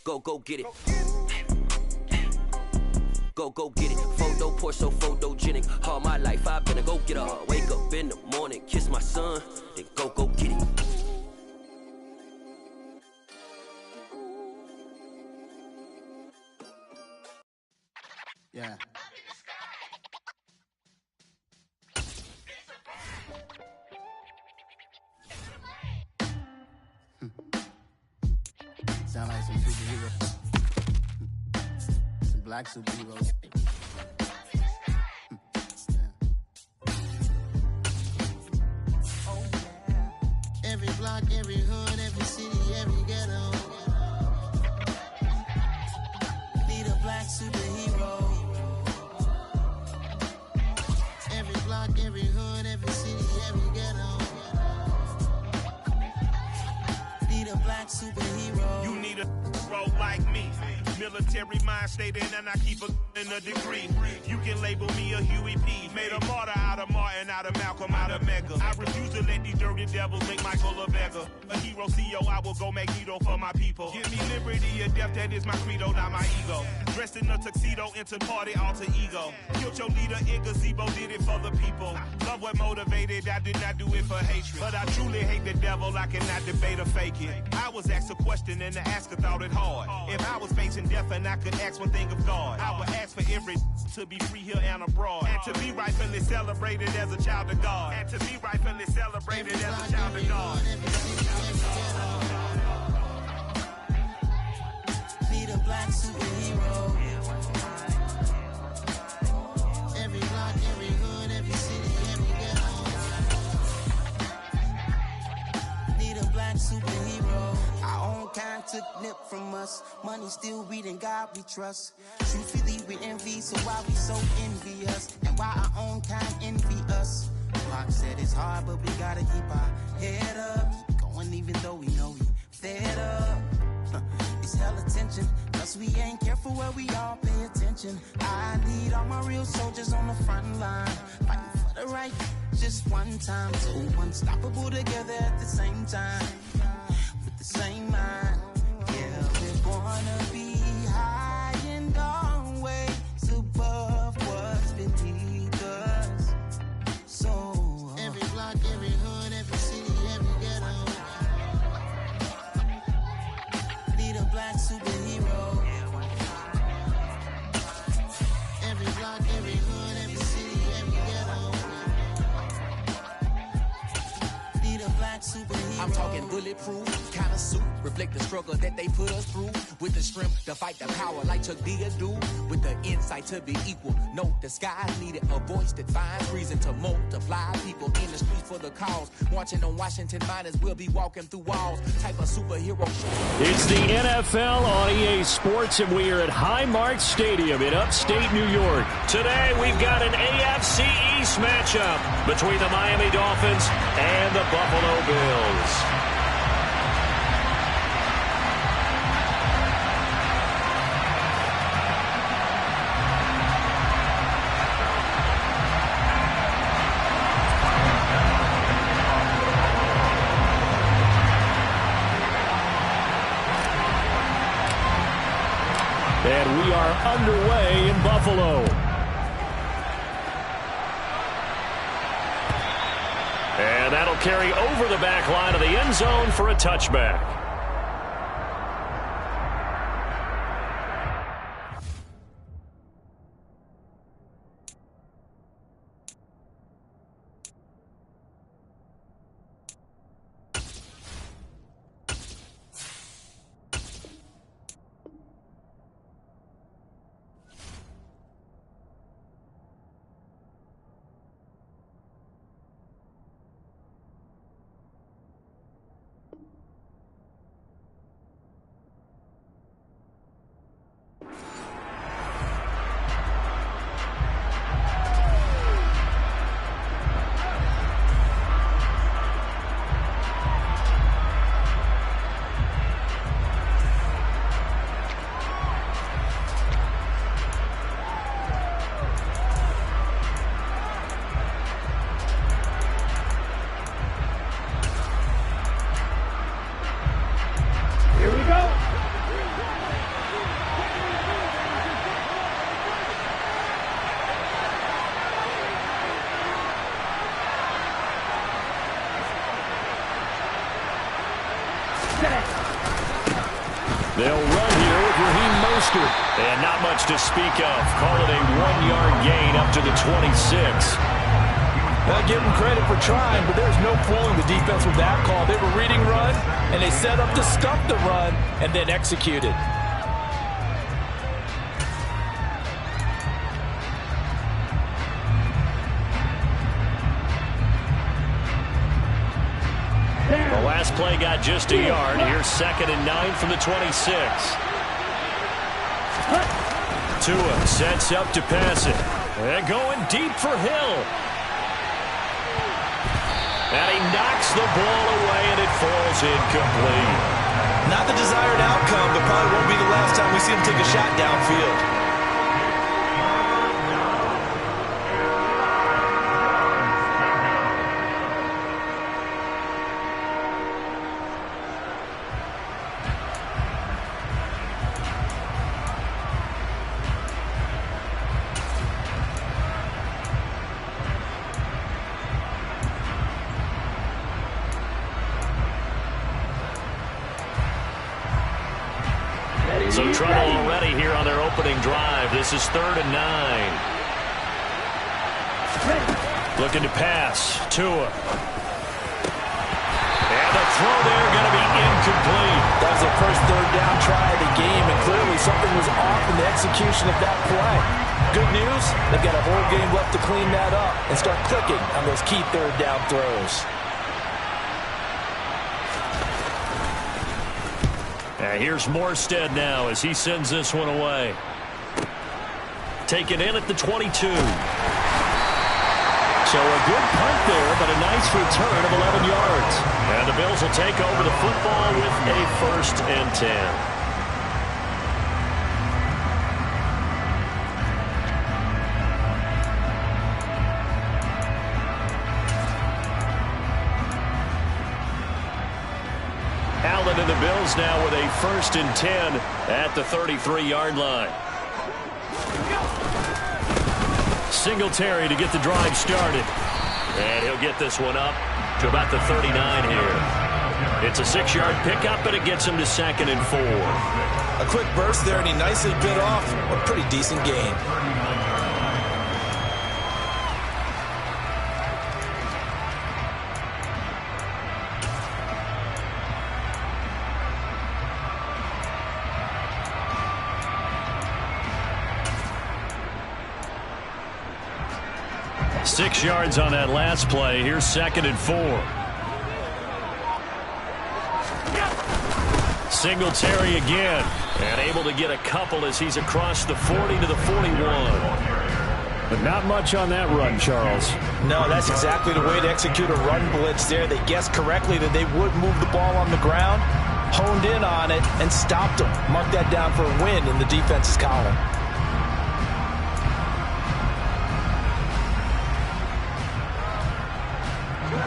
Go get it. Go get it. Photo poor, so photogenic. All my life I've been a go getter. Wake up in the morning, kiss my son, then go get it. Yeah. Sound like some superheroes. Some black superheroes. Every block, every hood, every city, every ghetto. Need a black superhero. Every block, every hood, every city, every ghetto. Need a black superhero. You need a role like me. Military mind state and I keep in a degree. You can label me a Huey P. Made a martyr out of Martin, out of Malcolm, out of Mega. I refuse to let these dirty devils make Michael a beggar. A hero CEO, I will go Magneto for my people. Give me liberty or death, that is my credo, not my ego. Dressed in a tuxedo, into party, alter ego. Killed your leader in gazebo, did it for the people. Love what motivated, I did not do it for hatred. But I truly hate the devil, I cannot debate or fake it. I was asked a question and the asker thought it hard. If I was facing death and I could ask one thing of God, I would ask for every to be free here and abroad, and to be rightfully celebrated as a child of God, and to be rightfully celebrated as a child of God. Need a black superhero. Every block, every hood, every city, every ghetto. Need a black superhero. Our own kind took nip from us. Money still reading God we trust. Truthfully we envy, so why we so envious? And why our own kind envy us? Pac said it's hard, but we gotta keep our head up. Keep going even though we know we fed up. It's hella tension, plus we ain't careful where we all pay attention. I need all my real soldiers on the front line, fighting for the right just one time. So unstoppable together at the same time, with the same mind. Yeah, we're gonna be high and always above what's beneath us. So every block, every hood, every city, every ghetto. Need a black superhero. Every block, every hood, every city, every ghetto. Need a black superhero. I'm talking bulletproof kind of suit, reflect the struggle that they put us through. With the strength to fight the power like Chuck D do. With the insight to be equal. No disguise needed, a voice that finds reason to multiply. People in the streets for the cause. Marching on Washington miners, we'll be walking through walls. Type of superhero show. It's the NFL on EA Sports, and we are at Highmark Stadium in upstate New York. Today, we've got an AFC East matchup between the Miami Dolphins and the Buffalo Bills. And we are underway in Buffalo. And that'll carry over the back line of the end zone for a touchback. They'll run here with Raheem Mostert. And not much to speak of. Call it a 1-yard gain up to the 26. Well, give them credit for trying, but there's no fooling the defense with that call. They were reading run, and they set up to stump the run, and then executed. The last play got just a yard. Here's 2nd and 9 from the 26. Tua sets up to pass it. And going deep for Hill. And he knocks the ball away, and it falls incomplete. Not the desired outcome, but probably won't be the last time we see him take a shot downfield. So trouble already here on their opening drive. This is 3rd and 9. Looking to pass. Tua. And the throw there going to be incomplete. That was the first 3rd down try of the game, and clearly something was off in the execution of that play. Good news, they've got a whole game left to clean that up and start clicking on those key 3rd down throws. Here's Morstead now as he sends this one away. Taken in at the 22. So a good punt there, but a nice return of 11 yards. And the Bills will take over the football with a 1st and 10. Allen and the Bills now with a 1st and 10 at the 33-yard line. Singletary to get the drive started. And he'll get this one up to about the 39 here. It's a 6-yard pickup, and it gets him to 2nd and 4. A quick burst there, and he nicely bit off a pretty decent gain. Six yards on that last play. Here's 2nd and 4. Singletary again. And able to get a couple as he's across the 40 to the 41. But not much on that run, Charles. No, that's exactly the way to execute a run blitz there. They guessed correctly that they would move the ball on the ground, honed in on it, and stopped them. Mark that down for a win in the defense's column.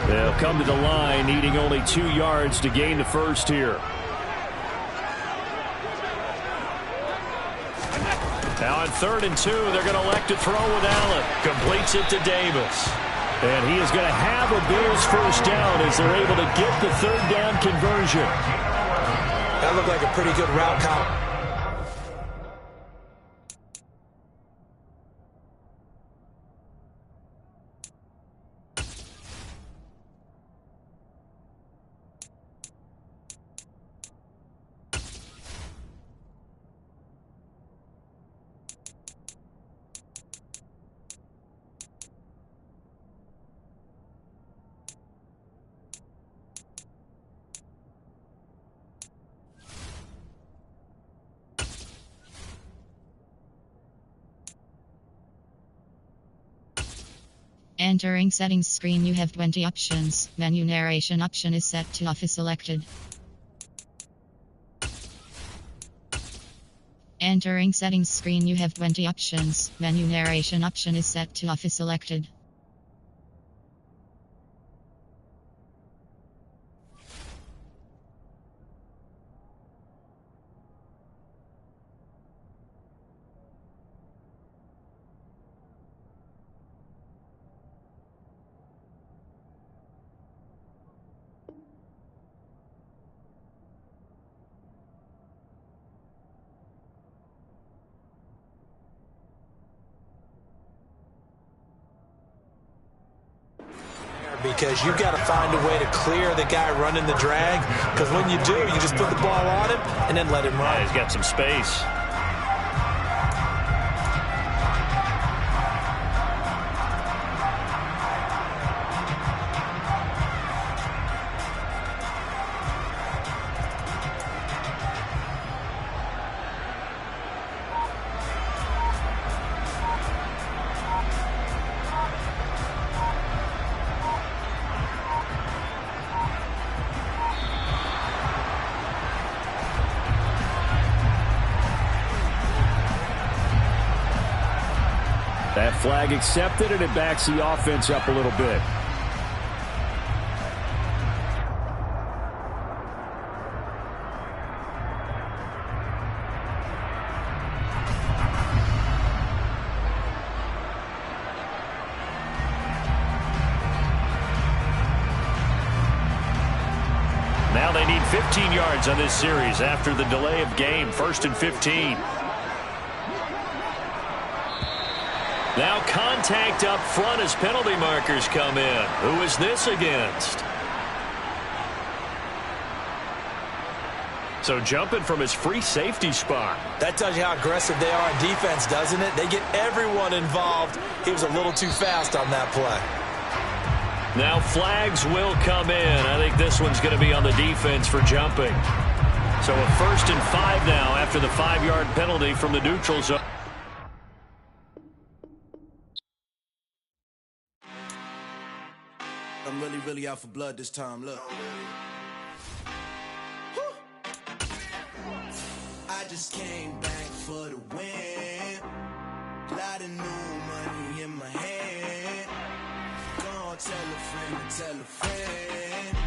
They'll come to the line, needing only 2 yards to gain the first here. Now on 3rd and 2, they're going to elect to throw with Allen. Completes it to Davis. And he is going to have a Bills first down as they're able to get the 3rd down conversion. That looked like a pretty good route count. Entering settings screen, you have 20 options. Menu narration option is set to off is selected. Entering settings screen, you have 20 options. Menu narration option is set to off is selected. because you've got to find a way to clear the guy running the drag, because when you do, you just put the ball on him and then let him run. Yeah, he's got some space. That flag accepted, and it backs the offense up a little bit. Now they need 15 yards on this series after the delay of game. 1st and 15. Now contact up front as penalty markers come in. Who is this against? So jumping from his free safety spot. That tells you how aggressive they are on defense, doesn't it? They get everyone involved. He was a little too fast on that play. Now flags will come in. I think this one's going to be on the defense for jumping. So a 1st and 5 now after the 5-yard penalty from the neutral zone. I'm really out for blood this time, look. I just came back for the win. Lot of new money in my hand. Gonna tell a friend and tell a friend.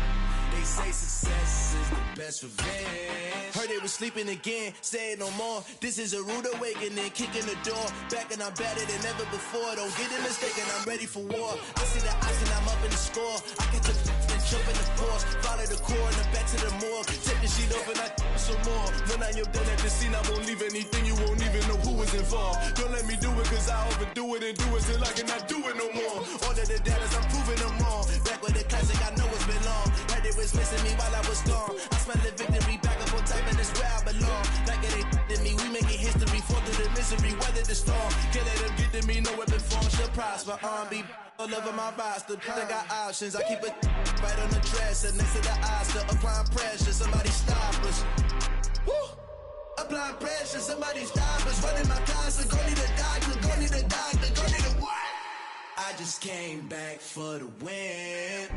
They say success is the best revenge. Heard they was sleeping again, say it no more. This is a rude awakening, kicking the door. Back and I'm better than ever before. Don't get it mistaken, I'm ready for war. I see the ice and I'm up in the score. I can just jump in the force. Follow the core and then back to the morgue. Take the sheet off and I some more. When I am done at the scene, I won't leave anything. You won't even know who was involved. Don't let me do it cause I overdo it and do it till I cannot do it no more. All of the data, I'm proving them wrong. Back with the classic, I know it's been long. Heard it was missing me while I was gone. I smell the victory back up on top and it's where I belong. Like it ain't to me, we making history. Fall through the misery, weather the storm. Can't let them get to me, no weapon form should prosper. Be all over my roster. I got options, I keep it right on the dresser. Next to the Oscar, applying pressure. Somebody stop us. Woo! Applying pressure, somebody stop us. Running my closet, go need a doctor, go need a doctor, go need a what? I just came back for the win.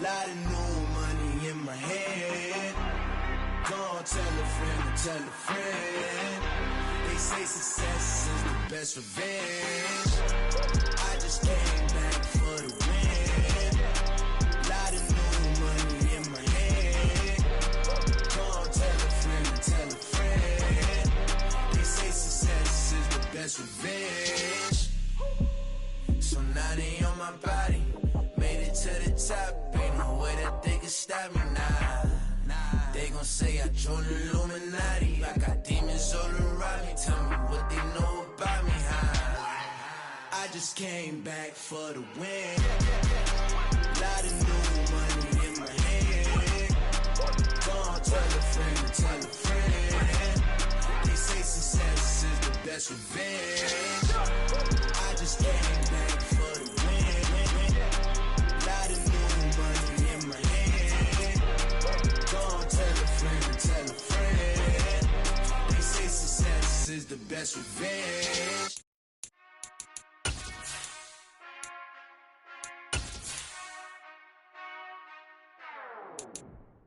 Lot of new money in my hand. Gonna tell a friend and tell a friend. They say success is the best revenge. I just came back for the win. Lot of new money in my hand. Gonna tell a friend and tell a friend. They say success is the best revenge. So now they on my body. Made it to the top. Ain't no way that they can stop me now. They gon' say I joined the Illuminati. I got demons all around me. Tell me what they know about me, huh? I just came back for the win. Lot of new money in my hand. Gonna tell a friend and tell a friend. They say success is the best revenge. I just came back for the win. Lot of new money in my hand. Gonna tell a friend and tell a friend. They say success is the best revenge.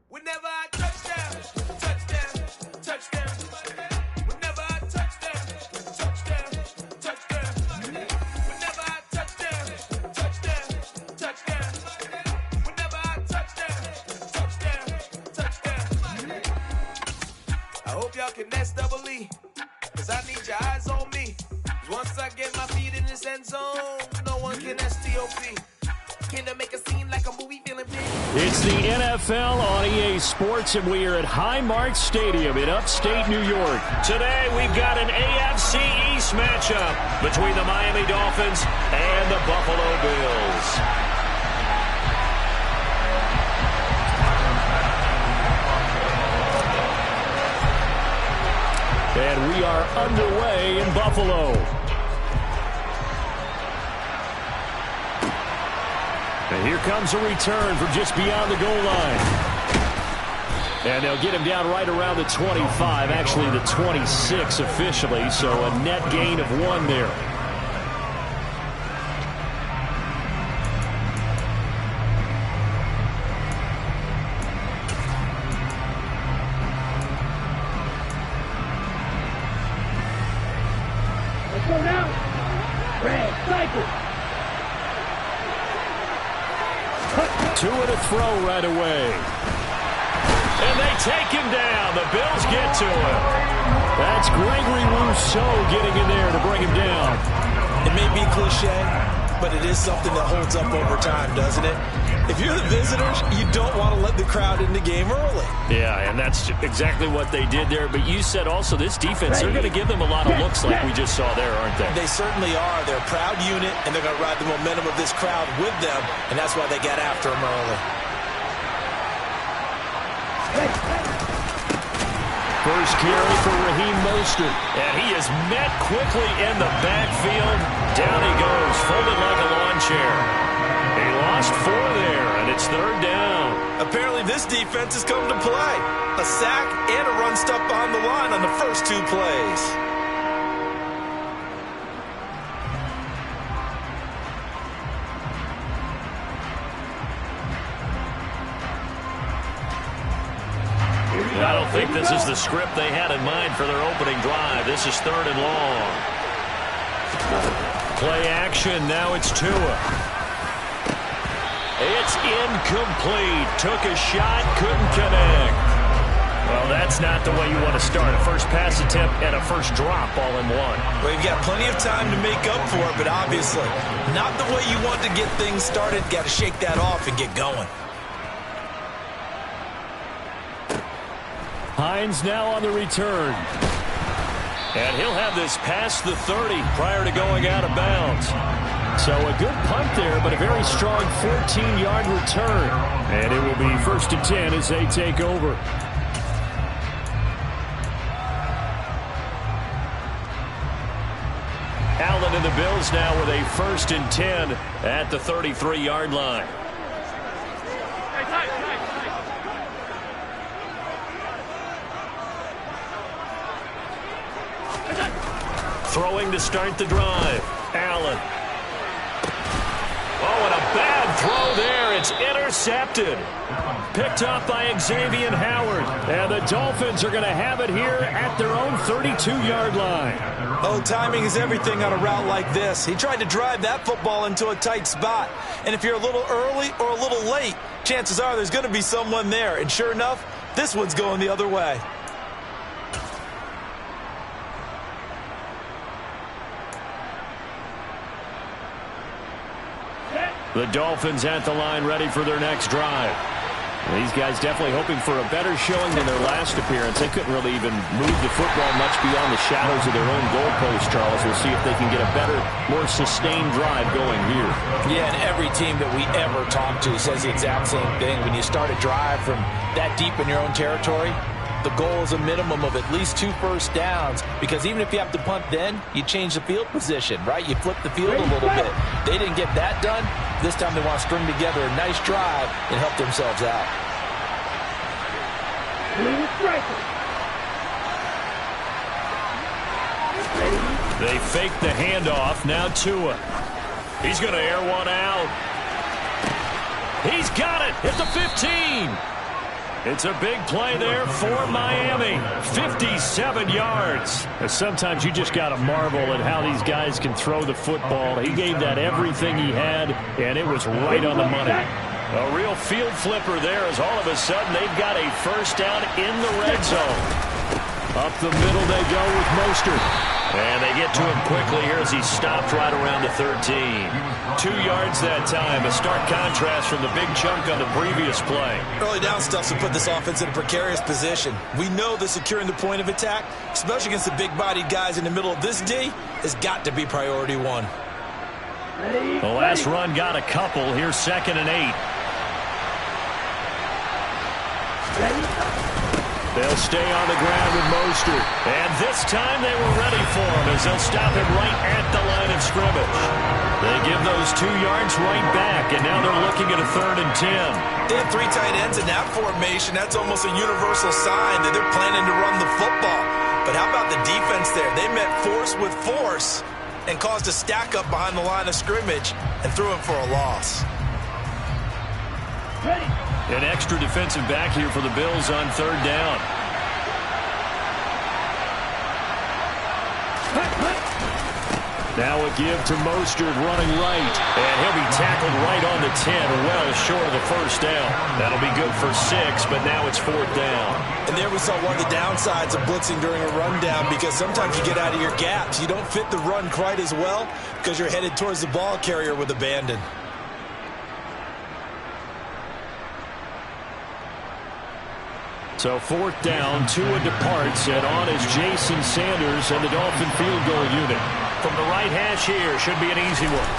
Whenever I touch them, touch them, touch them. Whenever I touch them, touch them, touch them. Whenever I touch them, touch them, touch them. Whenever I touch them, touch them, touch them. I hope y'all can nest double E, cause I need your eyes on me. Once I get my feet in this end zone, no one can STOP. Can I make a scene like a movie feeling big? It's the NFL on EA Sports, and we are at Highmark Stadium in upstate New York. Today, we've got an AFC East matchup between the Miami Dolphins and the Buffalo Bills. And we are underway in Buffalo. And here comes a return from just beyond the goal line. And they'll get him down right around the 25, actually the 26 officially, so a net gain of 1 there. Let's go now. Red cycle. 2 and a throw right away. And they take him down. The Bills get to him. That's Gregory Rousseau getting in there to bring him down. It may be cliche, but it is something that holds up over time, doesn't it? If you're the visitors, you don't want to let the crowd in the game early. Yeah, and that's exactly what they did there. But you said also this defense, they're going to give them a lot of looks like we just saw there, aren't they? They certainly are. They're a proud unit, and they're going to ride the momentum of this crowd with them, and that's why they get after them early. First carry for Raheem Mostert, and he is met quickly in the backfield. Down he goes, folded like a lawn chair. He lost 4 there, and it's 3rd down. Apparently this defense has come to play. A sack and a run stuff behind the line on the first 2 plays. I don't think this is the script they had in mind for their opening drive. This is 3rd and long. Play action. Now it's Tua. It's incomplete. Took a shot, couldn't connect. Well, that's not the way you want to start. A first pass attempt and a first drop all in one. Well, you've got plenty of time to make up for it, but obviously not the way you want to get things started. Got to shake that off and get going. Hines now on the return. And he'll have this past the 30 prior to going out of bounds. So a good punt there, but a very strong 14-yard return. And it will be 1st and 10 as they take over. Allen and the Bills now with a 1st and 10 at the 33-yard line. Throwing to start the drive. Allen. Oh, and a bad throw there. It's intercepted. Picked up by Xavier Howard. And the Dolphins are going to have it here at their own 32-yard line. Oh, timing is everything on a route like this. He tried to drive that football into a tight spot. And if you're a little early or a little late, chances are there's going to be someone there. And sure enough, this one's going the other way. The Dolphins at the line ready for their next drive. These guys definitely hoping for a better showing than their last appearance. They couldn't really even move the football much beyond the shadows of their own goalpost, Charles. We'll see if they can get a better, more sustained drive going here. Yeah, and every team that we ever talk to says the exact same thing. When you start a drive from that deep in your own territory, the goal is a minimum of at least 2 first downs, because even if you have to punt then, you change the field position, right? You flip the field a little bit. They didn't get that done. This time they want to string together a nice drive and help themselves out. They fake the handoff. Now Tua. He's going to air one out. He's got it at the 15. It's a big play there for Miami. 57 yards. And sometimes you just got to marvel at how these guys can throw the football. He gave that everything he had, and it was right on the money. A real field flipper there as all of a sudden they've got a first down in the red zone. Up the middle they go with Mostert. And they get to him quickly here as he stopped right around the 13. 2 yards that time. A stark contrast from the big chunk on the previous play. Early down stuff to put this offense in a precarious position. We know that securing the point of attack, especially against the big-bodied guys in the middle of this D, has got to be priority 1. The last run got a couple. Here's 2nd and 8. They'll stay on the ground with Mostert. And this time they were ready for him as they'll stop him right at the line of scrimmage. They give those 2 yards right back, and now they're looking at a 3rd and 10. They have 3 tight ends in that formation. That's almost a universal sign that they're planning to run the football. But how about the defense there? They met force with force and caused a stack up behind the line of scrimmage and threw him for a loss. An extra defensive back here for the Bills on 3rd down. Now a give to Mostert running right. And he'll be tackled right on the 10, well short of the 1st down. That'll be good for 6, but now it's 4th down. And there we saw one of the downsides of blitzing during a rundown, because sometimes you get out of your gaps. You don't fit the run quite as well because you're headed towards the ball carrier with abandon. So 4th down, Tua departs, and on is Jason Sanders and the Dolphin field goal unit. From the right hash here, should be an easy one.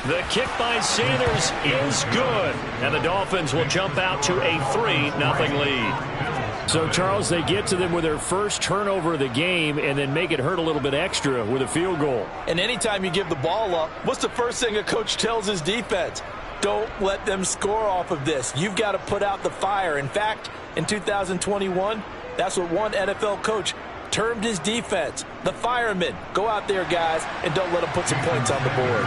The kick by Sanders is good, and the Dolphins will jump out to a 3-0 lead. So, Charles, they get to them with their first turnover of the game and then make it hurt a little bit extra with a field goal. And anytime you give the ball up, what's the first thing a coach tells his defense? Don't let them score off of this. You've got to put out the fire. In fact, in 2021, that's what one NFL coach termed his defense, the firemen. Go out there, guys, and don't let them put some points on the board.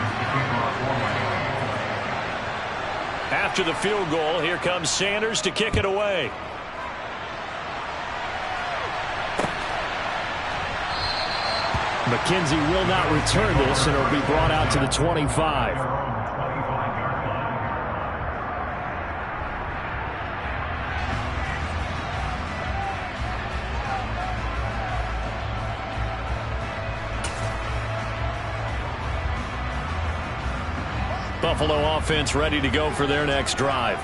After the field goal, here comes Sanders to kick it away. McKenzie will not return this, and it'll be brought out to the 25. Buffalo offense ready to go for their next drive.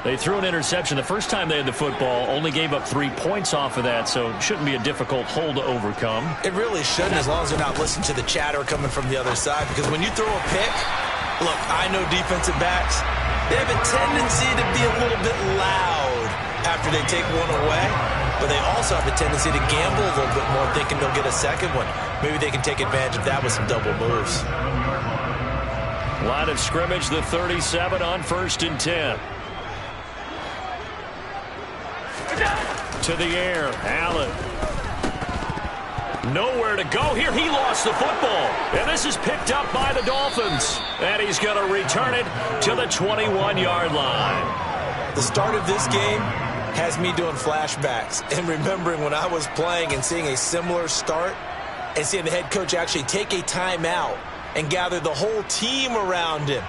They threw an interception the first time they had the football, only gave up 3 points off of that, so it shouldn't be a difficult hole to overcome. It really shouldn't, as long as they're not listening to the chatter coming from the other side, because when you throw a pick, look, I know defensive backs, they have a tendency to be a little bit loud after they take one away, but they also have a tendency to gamble a little bit more, thinking they'll get a second one. Maybe they can take advantage of that with some double moves. Line of scrimmage, the 37 on 1st and 10. To the air, Allen. Nowhere to go here. He lost the football. And this is picked up by the Dolphins. And he's going to return it to the 21-yard line. The start of this game has me doing flashbacks and remembering when I was playing and seeing a similar start and seeing the head coach actually take a timeout and gather the whole team around him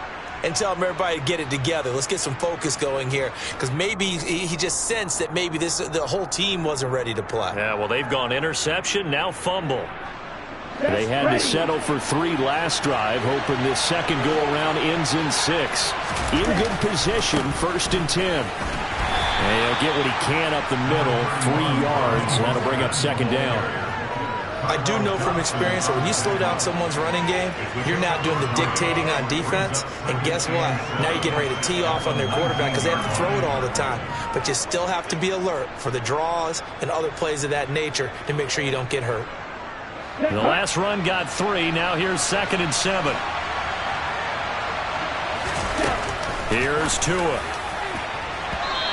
and tell him everybody to get it together. Let's get some focus going here, because maybe he just sensed that maybe the whole team wasn't ready to play. Yeah, well, they've gone interception, now fumble. They had to settle for 3 last drive, hoping this second go-around ends in 6. In good position, 1st and 10. And he'll get what he can up the middle, 3 yards. That'll bring up 2nd down. I do know from experience that when you slow down someone's running game, you're now doing the dictating on defense. And guess what? Now you're getting ready to tee off on their quarterback because they have to throw it all the time. But you still have to be alert for the draws and other plays of that nature to make sure you don't get hurt. The last run got 3. Now here's 2nd and 7. Here's Tua.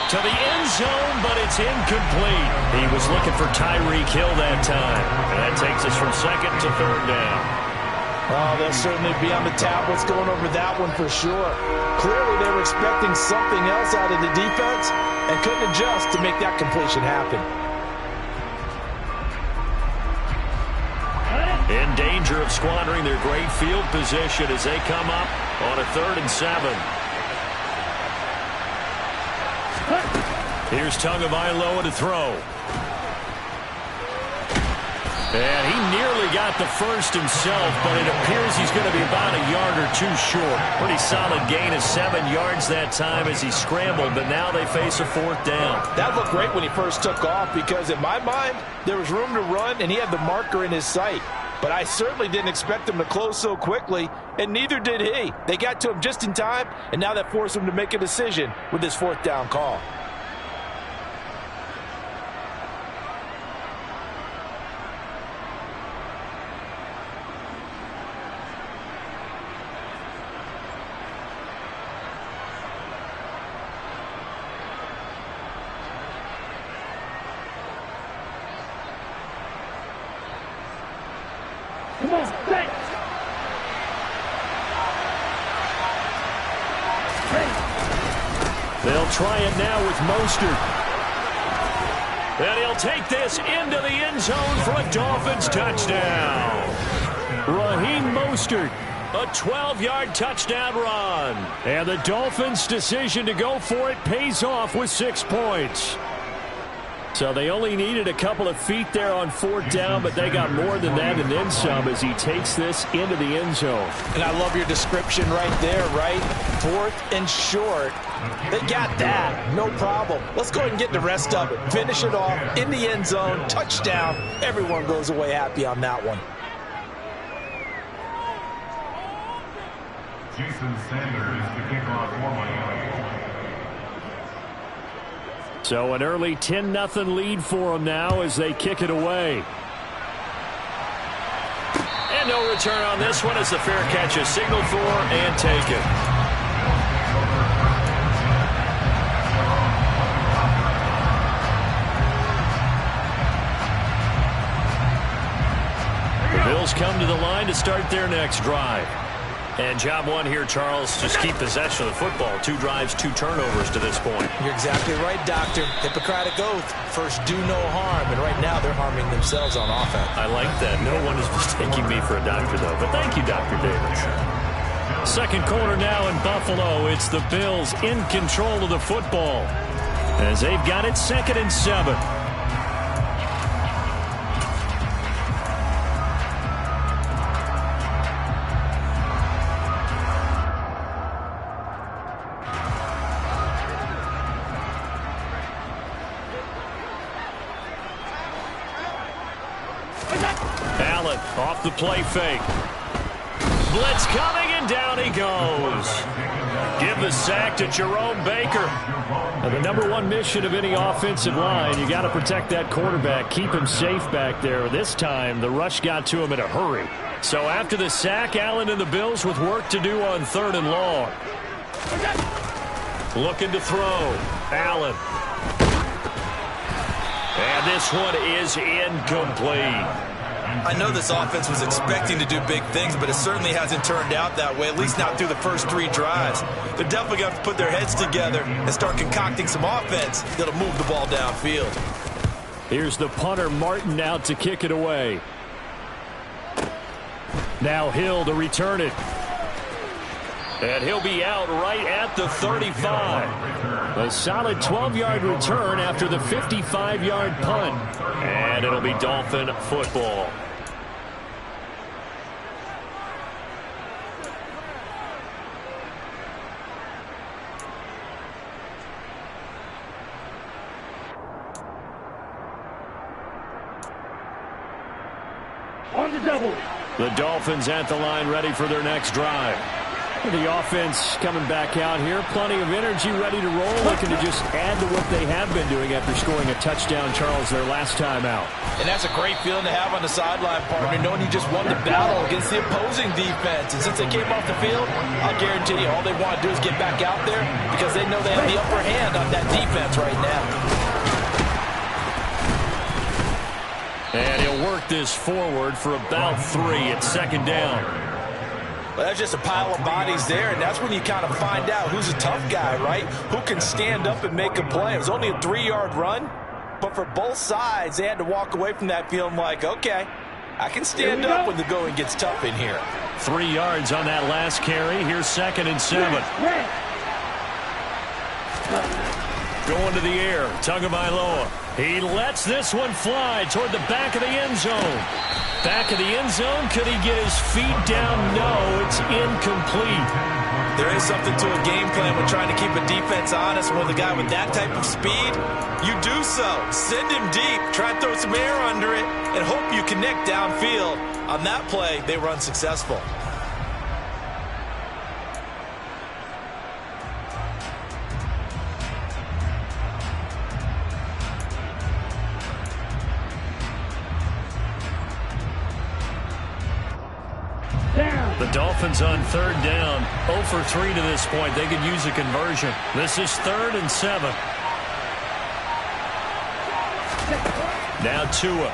To the end zone, but it's incomplete. He was looking for Tyreek Hill that time. And that takes us from 2nd to 3rd down. Oh, they'll certainly be on the tablets going over that one for sure. Clearly, they were expecting something else out of the defense and couldn't adjust to make that completion happen. In danger of squandering their great field position as they come up on a 3rd and 7. Here's Tagovailoa to throw. And he nearly got the first himself, but it appears he's going to be about a yard or 2 short. Pretty solid gain of 7 yards that time as he scrambled, but now they face a 4th down. That looked great when he first took off because in my mind, there was room to run and he had the marker in his sight. But I certainly didn't expect him to close so quickly, and neither did he. They got to him just in time, and now that forced him to make a decision with this 4th down call. Come on, set. They'll try it now with Mostert. And he'll take this into the end zone for a Dolphins touchdown. Raheem Mostert, a 12-yard touchdown run. And the Dolphins' decision to go for it pays off with 6 points. So they only needed a couple of feet there on 4th down, but they got more than that and then some as he takes this into the end zone. And I love your description right there, right? 4th and short. They got that. No problem. Let's go ahead and get the rest of it. Finish it off in the end zone. Touchdown. Everyone goes away happy on that one. Jason Sanders to kick off for Miami. So an early 10-0 lead for them now as they kick it away. And no return on this one as the fair catch is signaled for and taken. The Bills come to the line to start their next drive. And job one here, Charles, just keep possession of the football. 2 drives, 2 turnovers to this point. You're exactly right, Doctor. Hippocratic oath. First, do no harm. And right now, they're harming themselves on offense. I like that. No one is mistaking me for a doctor, though. But thank you, Dr. Davis. Second quarter now in Buffalo. It's the Bills in control of the football as they've got it 2nd and 7. Allen off the play fake. Blitz coming, and down he goes. Give the sack to Jerome Baker. Now, the number one mission of any offensive line, you got to protect that quarterback, keep him safe back there. This time, the rush got to him in a hurry. So after the sack, Allen and the Bills with work to do on 3rd and long. Looking to throw. Allen. And this one is incomplete. I know this offense was expecting to do big things, but it certainly hasn't turned out that way, at least not through the first 3 drives. They're definitely going to have to put their heads together and start concocting some offense that'll move the ball downfield. Here's the punter, Martin, out to kick it away. Now Hill to return it. And he'll be out right at the 35. A solid 12-yard return after the 55-yard punt. And it'll be Dolphin football. On the double. The Dolphins at the line ready for their next drive. The offense coming back out here. Plenty of energy, ready to roll. Looking to just add to what they have been doing after scoring a touchdown, Charles, their last time out. And that's a great feeling to have on the sideline, partner, knowing you just won the battle against the opposing defense. And since they came off the field, I'll guarantee you all they want to do is get back out there because they know they have the upper hand on that defense right now. And he'll work this forward for about 3 at 2nd down. Well, that's just a pile of bodies there, and that's when you kind of find out who's a tough guy, right? Who can stand up and make a play. It was only a 3-yard run, but for both sides, they had to walk away from that feeling like, okay, I can stand up when the going gets tough in here. 3 yards on that last carry. Here's 2nd and 7. Going to the air, Tagovailoa. He lets this one fly toward the back of the end zone. Back of the end zone, could he get his feet down? No, it's incomplete. There is something to a game plan when trying to keep a defense honest. With a guy with that type of speed, you do so. Send him deep, try and throw some air under it, and hope you connect downfield. On that play, they were unsuccessful. The Dolphins on 3rd down, 0 for 3 to this point. They could use a conversion. This is 3rd and 7. Now Tua.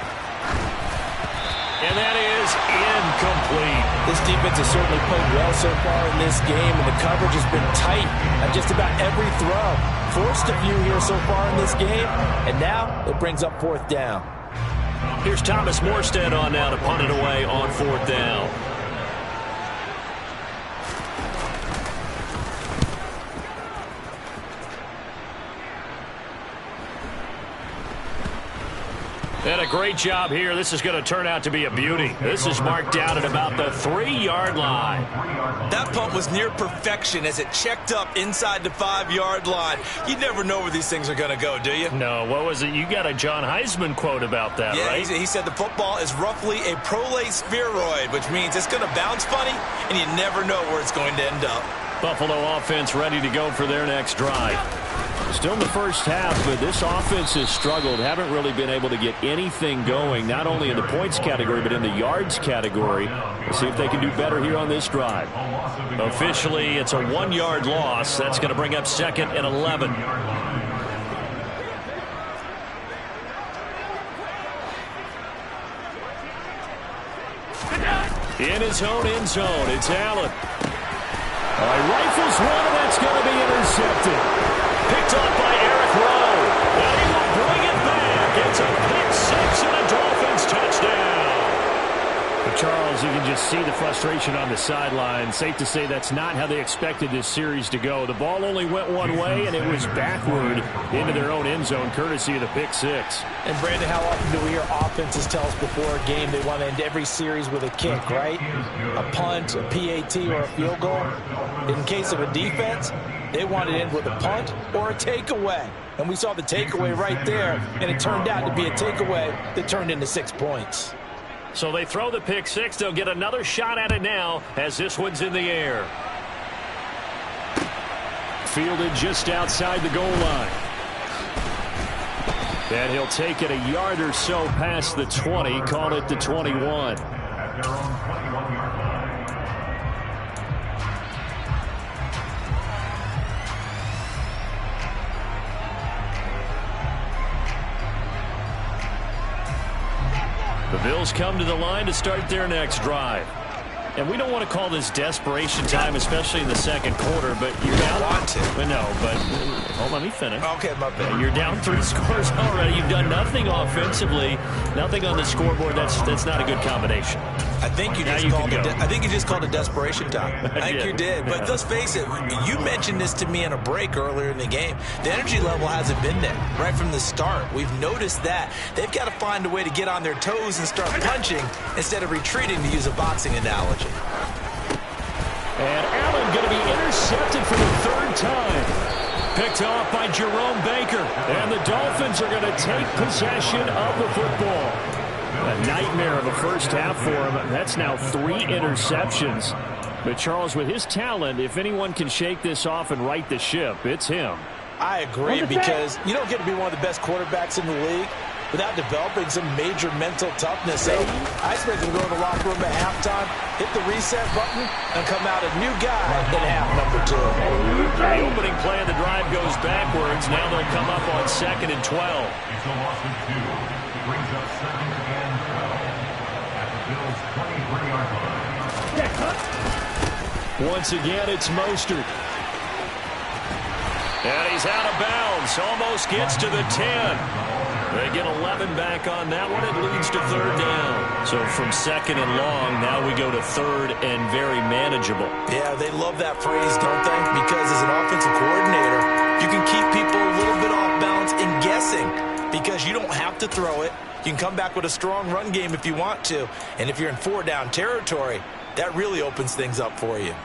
And that is incomplete. This defense has certainly played well so far in this game, and the coverage has been tight on just about every throw. Forced a few here so far in this game, and now it brings up 4th down. Here's Thomas Morstead on now to punt it away on 4th down. And a great job here. This is going to turn out to be a beauty. This is marked out at about the 3-yard line. That punt was near perfection as it checked up inside the 5-yard line. You never know where these things are going to go, do you? No, what was it? You got a John Heisman quote about that, right? Yeah, he said the football is roughly a prolate spheroid, which means it's going to bounce funny, and you never know where it's going to end up. Buffalo offense ready to go for their next drive. Still in the first half, but this offense has struggled. Haven't really been able to get anything going, not only in the points category, but in the yards category. We'll see if they can do better here on this drive. Officially, it's a 1-yard loss. That's going to bring up 2nd and 11. In his own end zone, it's Allen. Rifles one, and that's going to be intercepted. Picked up by Eric Rowe. And he will bring it back. It's a pick 6 and a Dolphins touchdown. But Charles, you can just see the frustration on the sideline. Safe to say that's not how they expected this series to go. The ball only went one way, and it was backward into their own end zone, courtesy of the pick 6. And, Brandon, how often do we hear offenses tell us before a game they want to end every series with a kick, right? A punt, a PAT, or a field goal. In case of a defense, they want to end with a punt or a takeaway. And we saw the takeaway right there, and it turned out to be a takeaway that turned into 6 points. So they throw the pick 6. They'll get another shot at it now as this one's in the air. Fielded just outside the goal line. And he'll take it a yard or so past the 20, call it the 21. The Bills come to the line to start their next drive. And we don't want to call this desperation time, especially in the second quarter, but you're down. Want to. No, but hold on, let me finish. Okay, my bad. You're down 3 scores already. You've done nothing offensively, nothing on the scoreboard. That's not a good combination. I think you just called it desperation time. I think you did. But let's face it, you mentioned this to me in a break earlier in the game. The energy level hasn't been there right from the start. We've noticed that. They've got to find a way to get on their toes and start punching instead of retreating, to use a boxing analogy. And Allen going to be intercepted for the 3rd time. Picked off by Jerome Baker. And the Dolphins are going to take possession of the football. A nightmare of a first half for him. That's now 3 interceptions. But Charles, with his talent, if anyone can shake this off and right the ship, it's him. I agree, because you don't get to be one of the best quarterbacks in the league without developing some major mental toughness. So I expect him to go in the locker room at halftime, hit the reset button, and come out a new guy in half number 2. The opening play of the drive goes backwards. Now they'll come up on 2nd and 12. It's a loss of 2. Brings up 2nd and 12 at the Bills' 23-yard line. Once again, it's Mostert. And he's out of bounds. Almost gets to the 10. They get 11 back on that one. It leads to 3rd down. So from 2nd and long, now we go to 3rd and very manageable. Yeah, they love that phrase, don't they? Because as an offensive coordinator, you can keep people a little bit off balance and guessing, because you don't have to throw it. You can come back with a strong run game if you want to. And if you're in 4-down territory, that really opens things up for you.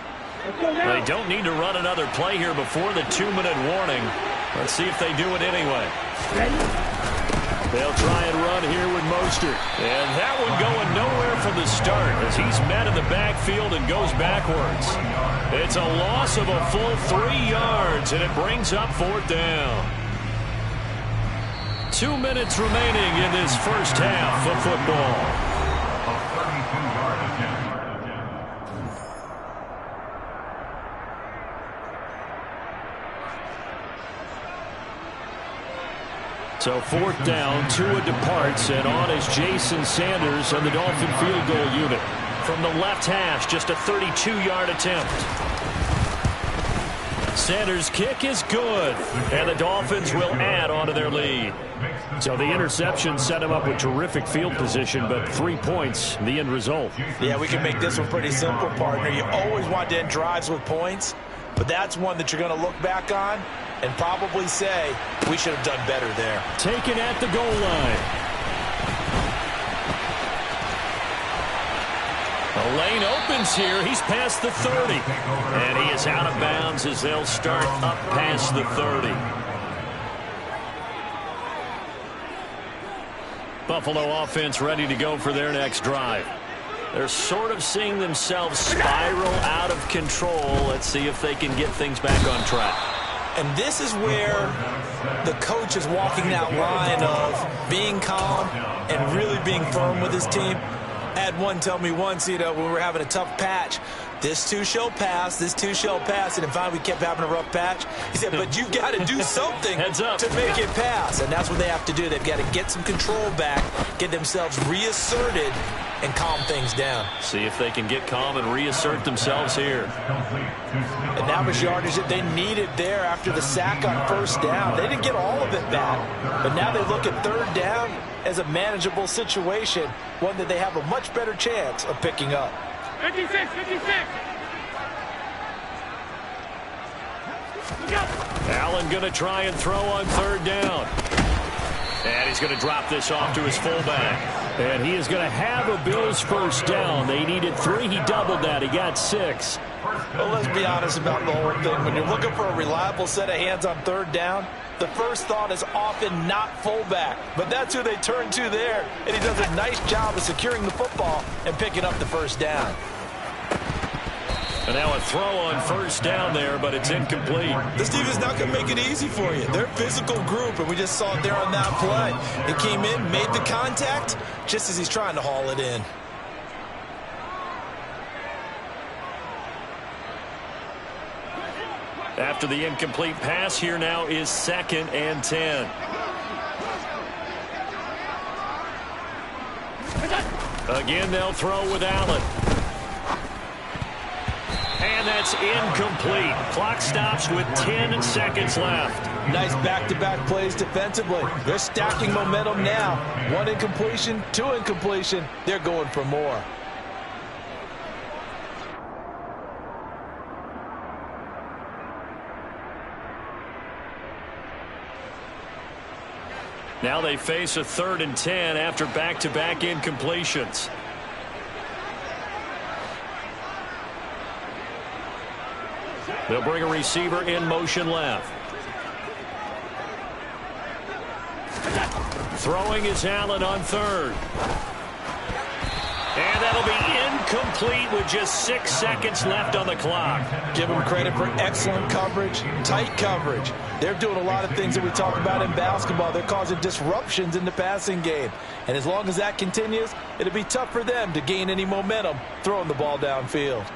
They don't need to run another play here before the 2-minute warning. Let's see if they do it anyway. They'll try and run here with Mostert. And that one going nowhere from the start as he's met in the backfield and goes backwards. It's a loss of a full 3 yards, and it brings up 4th down. 2 minutes remaining in this first half of football. So 4th down, Tua departs, and on is Jason Sanders and the Dolphin field goal unit. From the left hash, just a 32-yard attempt. Sanders' kick is good, and the Dolphins will add on to their lead. So the interception set him up with terrific field position, but 3 points, the end result. Yeah, we can make this one pretty simple, partner. You always want to end drives with points, but that's one that you're going to look back on and probably say, we should have done better there. Taken at the goal line. The lane opens here. He's past the 30. And he is out of bounds as they'll start up past the 30. Buffalo offense ready to go for their next drive. They're sort of seeing themselves spiral out of control. Let's see if they can get things back on track. And this is where the coach is walking that line of being calm and really being firm with his team. I had one tell me once, when we were having a tough patch, this too shall pass, this too shall pass, and finally we kept having a rough patch. He said, but you've got to do something to make it pass. And that's what they have to do. They've got to get some control back, get themselves reasserted, and calm things down. See if they can get calm and reassert themselves here. And that was yardage that they needed there after the sack on 1st down. They didn't get all of it back, but now they look at 3rd down as a manageable situation, one that they have a much better chance of picking up. 56. Allen going to try and throw on 3rd down. And he's going to drop this off to his fullback. And he is going to have a Bills 1st down. They needed 3. He doubled that. He got 6. Well, let's be honest about the whole thing. When you're looking for a reliable set of hands on 3rd down, the first thought is often not fullback. But that's who they turn to there. And he does a nice job of securing the football and picking up the 1st down. And now a throw on 1st down there, but it's incomplete. This team is not going to make it easy for you. They're a physical group, and we just saw it there on that play. It came in, made the contact, just as he's trying to haul it in. After the incomplete pass, here now is 2nd and 10. Again, they'll throw with Allen. And that's incomplete. Clock stops with 10 seconds left. Nice back-to-back plays defensively. They're stacking momentum now. 1 incompletion, 2 incompletion. They're going for more. Now they face a 3rd and 10 after back-to-back incompletions. They'll bring a receiver in motion left. Throwing is Allen on 3rd. And that'll be incomplete with just 6 seconds left on the clock. Give them credit for excellent coverage, tight coverage. They're doing a lot of things that we talk about in basketball. They're causing disruptions in the passing game. And as long as that continues, it'll be tough for them to gain any momentum throwing the ball downfield.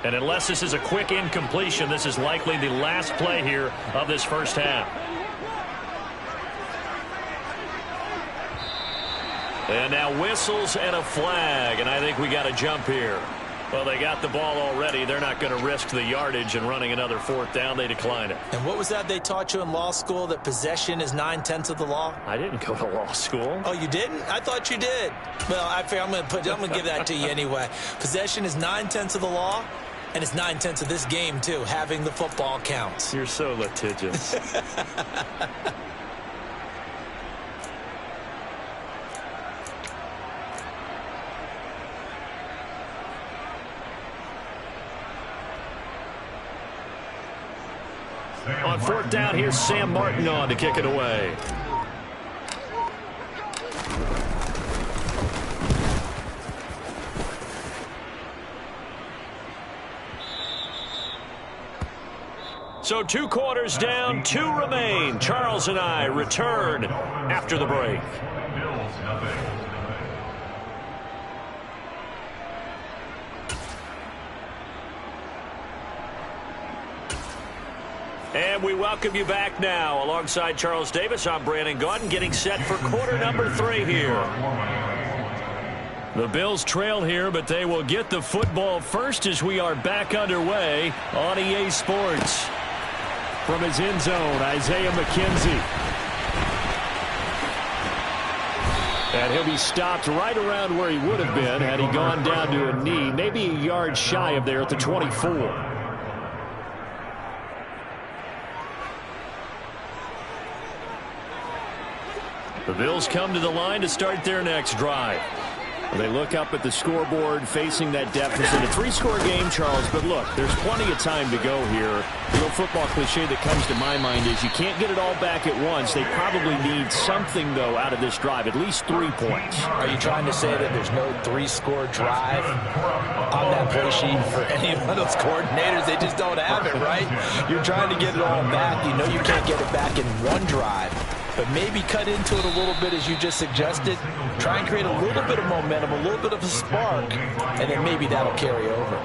And unless this is a quick incompletion, this is likely the last play here of this 1st half. And now whistles and a flag, and I think we got a jump here. Well, they got the ball already. They're not going to risk the yardage and running another 4th down. They decline it. And what was that they taught you in law school, that possession is 9/10 of the law? I didn't go to law school. Oh, you didn't? I thought you did. Well, I'm going to give that to you anyway. Possession is 9/10 of the law. And it's 9/10 of this game, too. Having the football counts. You're so litigious. On 4th down, here's Sam Martin on to kick it away. So 2 quarters down, 2 remain. Charles and I return after the break. And we welcome you back now. Alongside Charles Davis, I'm Brandon Gaudin, getting set for quarter number 3 here. The Bills trail here, but they will get the football first as we are back underway on EA Sports. From his end zone, Isaiah McKenzie. And he'll be stopped right around where he would have been had he gone down to a knee, maybe a yard shy of there at the 24. The Bills come to the line to start their next drive. They look up at the scoreboard facing that deficit. A 3-score game, Charles, but look, there's plenty of time to go here. The old football cliche that comes to my mind is you can't get it all back at once. They probably need something, though, out of this drive, at least 3 points. Are you trying to say that there's no 3-score drive on that play sheet for any one of those coordinators? They just don't have it, right? You're trying to get it all back. You know you can't get it back in one drive. But maybe cut into it a little bit as you just suggested. Try and create a little bit of momentum, a little bit of a spark, and then maybe that'll carry over.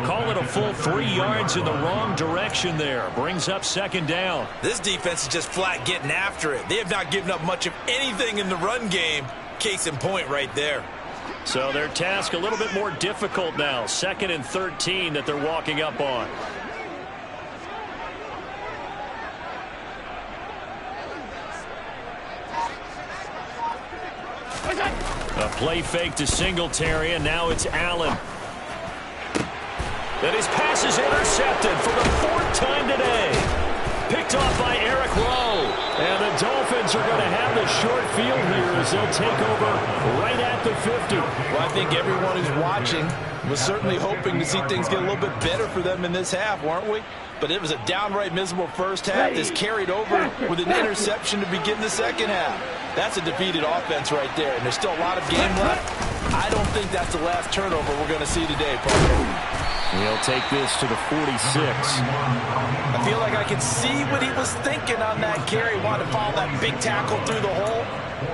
Call it a full 3 yards in the wrong direction there. Brings up second down. This defense is just flat getting after it. They have not given up much of anything in the run game. Case in point right there. So their task a little bit more difficult now. 2nd and 13 that they're walking up on. A play fake to Singletary, and now it's Allen. And his pass is intercepted for the 4th time today. Picked off by Eric Rowe. And the Dolphins are going to have the short field here as they'll take over right at the 50. Well, I think everyone who's watching was certainly hoping to see things get a little bit better for them in this half, weren't we? But it was a downright miserable first half. This carried over with an interception to begin the second half. That's a defeated offense right there, and there's still a lot of game left. I don't think that's the last turnover we're going to see today, Parker. He'll take this to the 46. I feel like I can see what he was thinking on that carry. Wanted to follow that big tackle through the hole.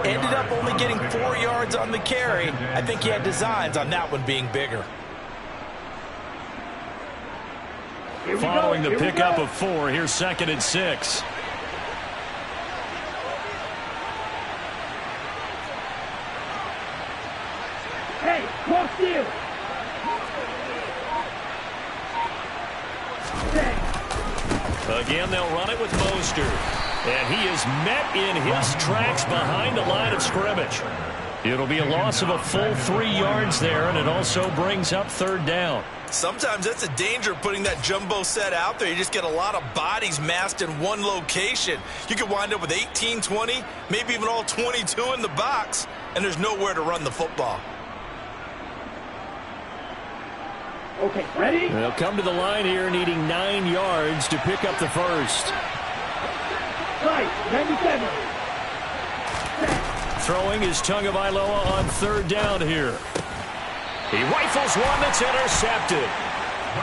Ended up only getting 4 yards on the carry. I think he had designs on that one being bigger. Following the pickup of 4, here's 2nd and 6. Hey, cross field. Again, they'll run it with Mostert. And he is met in his tracks behind the line of scrimmage. It'll be a loss of a full 3 yards there, and it also brings up 3rd down. Sometimes that's a danger of putting that jumbo set out there. You just get a lot of bodies massed in one location. You could wind up with 18, 20, maybe even all 22 in the box, and there's nowhere to run the football. Okay, ready? They'll come to the line here needing 9 yards to pick up the first. Right, 97. Throwing is Tagovailoa on 3rd down here. He rifles one that's intercepted.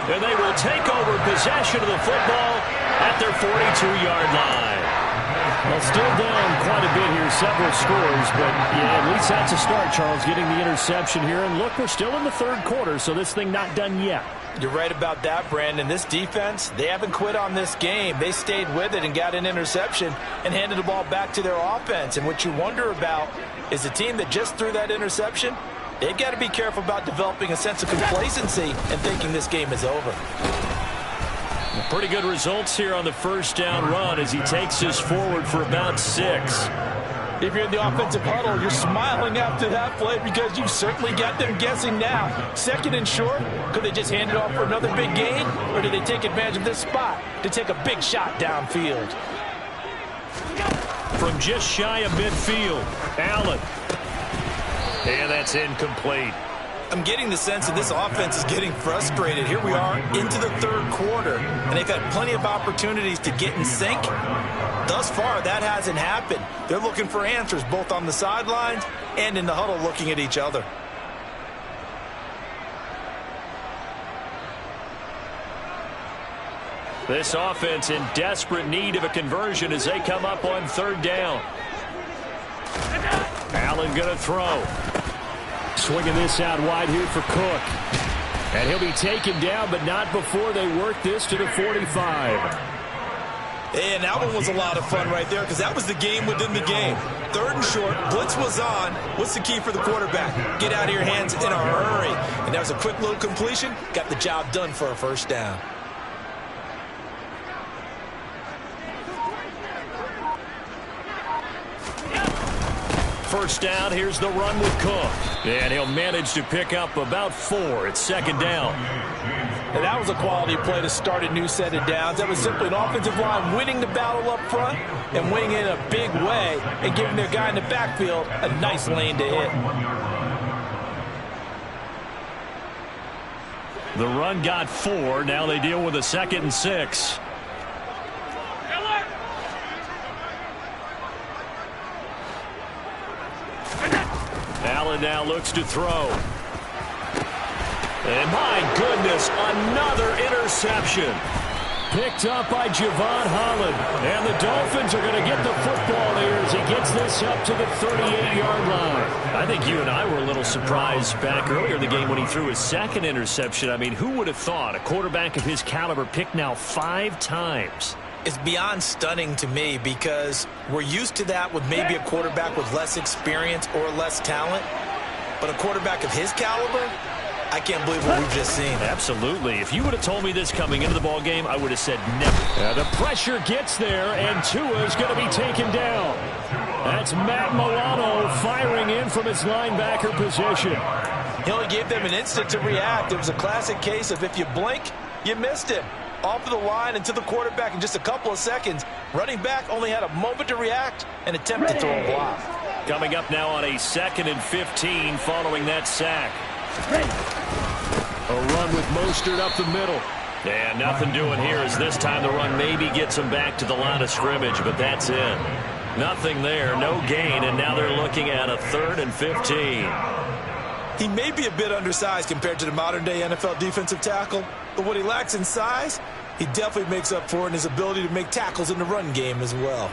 And they will take over possession of the football at their 42-yard line. Well, still down quite a bit here, several scores, but yeah, at least that's a start, Charles, getting the interception here. And look, we're still in the 3rd quarter, so this thing not done yet. You're right about that, Brandon. This defense, they haven't quit on this game. They stayed with it and got an interception and handed the ball back to their offense. And what you wonder about is the team that just threw that interception, they've got to be careful about developing a sense of complacency and thinking this game is over. Pretty good results here on the 1st down run as he takes us forward for about 6. If you're in the offensive huddle, you're smiling after that play because you've certainly got them guessing now. 2nd and short, could they just hand it off for another big gain? Or do they take advantage of this spot to take a big shot downfield? From just shy of midfield, Allen. And that's incomplete. I'm getting the sense that this offense is getting frustrated. Here we are into the 3rd quarter, and they've had plenty of opportunities to get in sync. Thus far, that hasn't happened. They're looking for answers both on the sidelines and in the huddle looking at each other. This offense in desperate need of a conversion as they come up on 3rd down. Allen going to throw. Swinging this out wide here for Cook. And he'll be taken down, but not before they work this to the 45. And that one was a lot of fun right there because that was the game within the game. 3rd and short, blitz was on. What's the key for the quarterback? Get out of your hands in a hurry. And that was a quick little completion. Got the job done for a first down. First down, here's the run with Cook. And he'll manage to pick up about 4. It's 2nd down. And that was a quality play to start a new set of downs. That was simply an offensive line winning the battle up front and winning it in a big way and giving their guy in the backfield a nice lane to hit. The run got 4. Now they deal with a 2nd and 6. Allen now looks to throw. And my goodness, another interception. Picked up by Javon Holland. And the Dolphins are going to get the football here as he gets this up to the 38-yard line. I think you and I were a little surprised back earlier in the game when he threw his 2nd interception. I mean, who would have thought a quarterback of his caliber picked now 5 times? It's beyond stunning to me because we're used to that with maybe a quarterback with less experience or less talent. But a quarterback of his caliber, I can't believe what we've just seen. Absolutely. If you would have told me this coming into the ball game, I would have said never. The pressure gets there, and Tua's going to be taken down. That's Matt Milano firing in from his linebacker position. He only gave them an instant to react. It was a classic case of if you blink, you missed him. Off of the line and to the quarterback in just a couple of seconds. Running back only had a moment to react and attempt to throw a block. Coming up now on a 2nd and 15 following that sack. A run with Mostert up the middle. And nothing doing here as this time the run maybe gets him back to the line of scrimmage, but that's it. Nothing there, no gain, and now they're looking at a 3rd and 15. He may be a bit undersized compared to the modern-day NFL defensive tackle, but what he lacks in size, he definitely makes up for it in his ability to make tackles in the run game as well.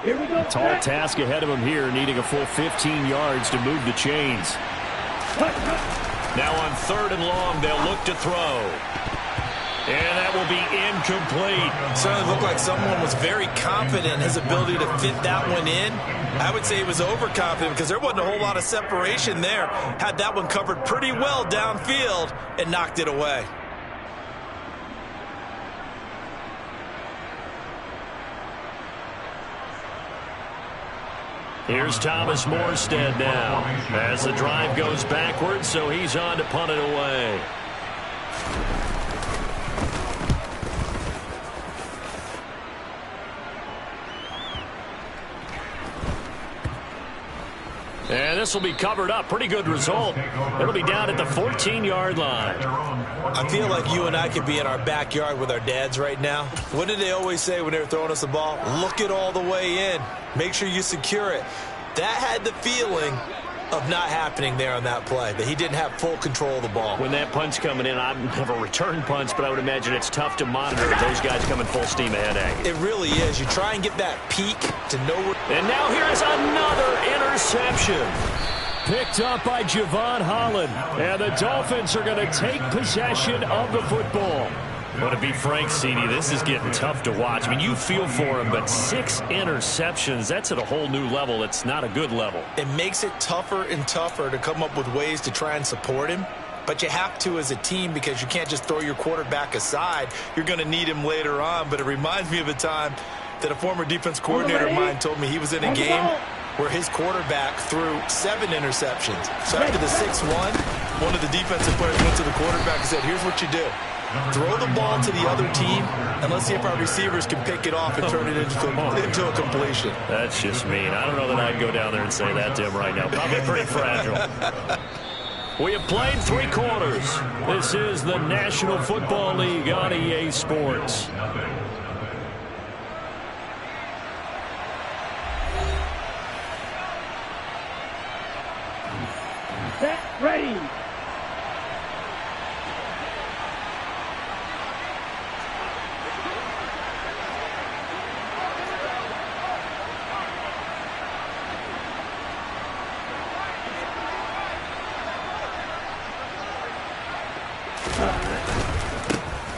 Here we go. Tall task ahead of him here, needing a full 15 yards to move the chains. Now on 3rd and long, they'll look to throw. And that will be incomplete. Certainly looked like someone was very confident in his ability to fit that one in. I would say he was overconfident because there wasn't a whole lot of separation there. Had that one covered pretty well downfield and knocked it away. Here's Thomas Morstead now as the drive goes backwards, so he's on to punt it away. And this will be covered up. Pretty good result. It'll be down at the 14-yard line. I feel like you and I could be in our backyard with our dads right now. What did they always say when they were throwing us the ball? Look it all the way in. Make sure you secure it. That had the feeling of not happening there on that play, that he didn't have full control of the ball. When that punch coming in, I've never returned punch, but I would imagine it's tough to monitor those guys coming full steam ahead at you. It really is. You try and get that peak to know where. And now here's another interception. Picked up by Javon Holland. And the Dolphins are going to take possession of the football. Well, to be frank, CD, this is getting tough to watch. I mean, you feel for him, but 6 interceptions, that's at a whole new level. It's not a good level. It makes it tougher and tougher to come up with ways to try and support him. But you have to as a team because you can't just throw your quarterback aside. You're going to need him later on. But it reminds me of a time that a former defense coordinator of mine told me he was in a game where his quarterback threw 7 interceptions. So after the 6-1, one of the defensive players went to the quarterback and said, here's what you do. Throw the ball to the other team, and let's see if our receivers can pick it off and turn it into a completion. That's just mean. I don't know that I'd go down there and say that to him right now. Probably pretty fragile. We have played 3 quarters. This is the National Football League on EA Sports. Set, ready.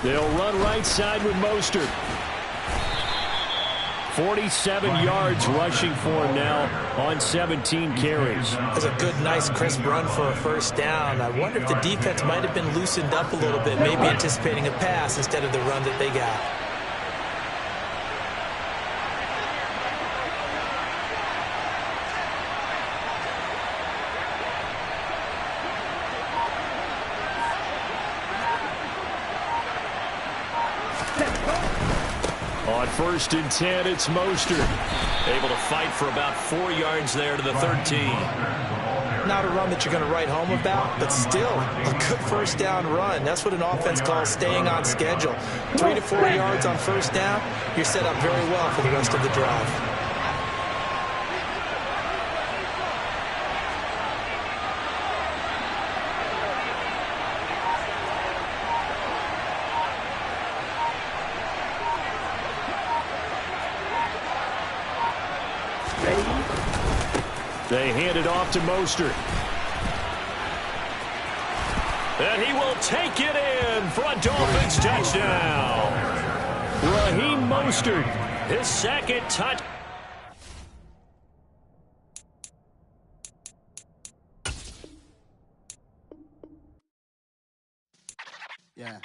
They'll run right side with Mostert. 47 yards rushing for him now on 17 carries. That's a good, nice, crisp run for a first down. I wonder if the defense might have been loosened up a little bit, maybe anticipating a pass instead of the run that they got. On 1st and 10, it's Mostert. Able to fight for about 4 yards there to the 13. Not a run that you're going to write home about, but still a good first down run. That's what an offense calls staying on schedule. 3 to 4 yards on first down, you're set up very well for the rest of the drive. They hand it off to Mostert. And he will take it in for a Dolphins touchdown. Raheem Mostert, his second touch. Yeah.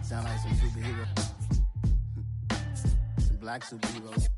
Sound like some superheroes. Some black superheroes.